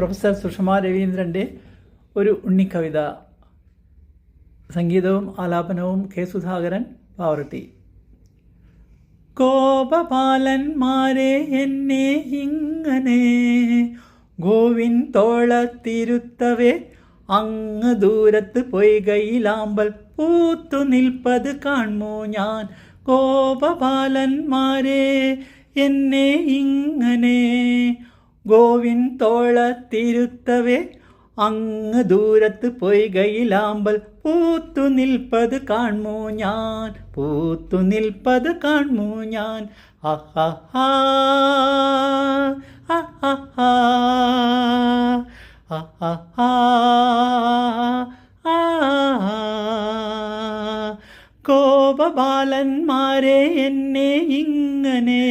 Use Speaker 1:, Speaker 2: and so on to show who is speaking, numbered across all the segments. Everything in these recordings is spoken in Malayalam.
Speaker 1: പ്രൊഫസർ സുഷമ രവീന്ദ്രൻ്റെ ഒരു ഉണ്ണിക്കവിത. സംഗീതവും ആലാപനവും കെ സുധാകരൻ, പാവറട്ടി. കോപപാലന്മാരെ എന്നെ ഇങ്ങനെ ഗോവിൻ തോളത്തിരുത്തവേ, അങ്ങ് ദൂരത്ത് പൊയ്കയിലാമ്പൽ പൂത്തു നിൽപ്പത് കാൺമോ ഞാൻ. കോപപാലന്മാരെ എന്നെ ഇങ്ങനെ ഗോവിൻ തോളത്തിരുത്തവേ, അങ്ങ് ദൂരത്ത് പൊയ്കയിലാമ്പൽ പൂത്തു നിൽപ്പത് കാൺമോ ഞാൻ, പൂത്തു നിൽപ്പത് കാൺമോ ഞാൻ. അഹഹാ അഹഹാ അഹഹാ കോപബാലന്മാരെ എന്നെ ഇങ്ങനെ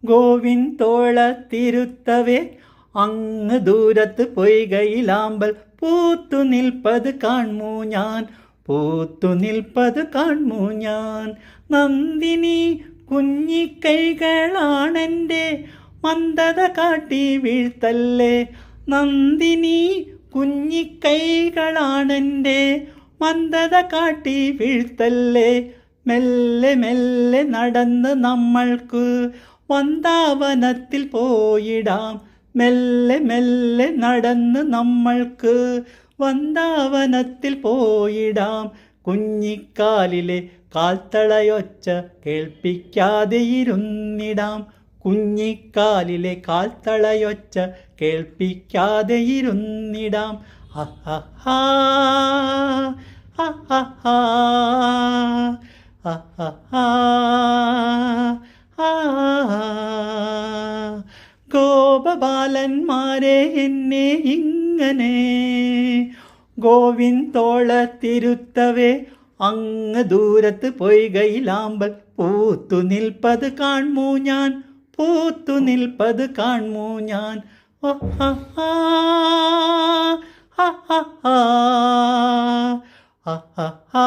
Speaker 1: ഗോവിൻ തോളത്തിരുത്തവേ, അങ്ങ് ദൂരത്ത് പൊയ്കയിലാമ്പൽ പൂത്തു നിൽപ്പത് കാൺമൂ ഞാൻ, പൂത്തു നിൽപ്പത് കാൺമൂ ഞാൻ. നന്ദിനി കുഞ്ഞിക്കൈകളാണെൻ്റെ മന്ദത കാട്ടി വീഴ്ത്തല്ലേ, നന്ദിനി കുഞ്ഞിക്കൈകളാണെൻ്റെ മന്ദത കാട്ടി വീഴ്ത്തല്ലേ. മെല്ലെ മെല്ലെ നടന്ന് നമ്മൾക്ക് വന്ദാവനത്തിൽ പോയിടാം, മെല്ലെ മെല്ലെ നടന്ന് നമ്മൾക്ക് വന്ദാവനത്തിൽ പോയിടാം. കുഞ്ഞിക്കാലിലെ കാൽത്തളയൊച്ച കേൾപ്പിക്കാതെ ഇരുന്നിടാം, കുഞ്ഞിക്കാലിലെ കാൽത്തളയൊച്ച കേൾപ്പിക്കാതെ ഇരുന്നിടാം. അഹഹാ അഹഹാ അഹഹാ കോപബാലന്മാരെ എന്നെ ഇങ്ങനെ ഗോവിൻ തോളത്തിരുത്തവേ, അങ്ങ് ദൂരത്ത് പൊയ്കയിലാമ്പൽ പൂത്തു നിൽപ്പത് കാൺമൂ ഞാൻ, പൂത്തു നിൽപ്പത് കാൺമൂ ഞാൻ. അഹഹാ അഹഹാ അഹഹാ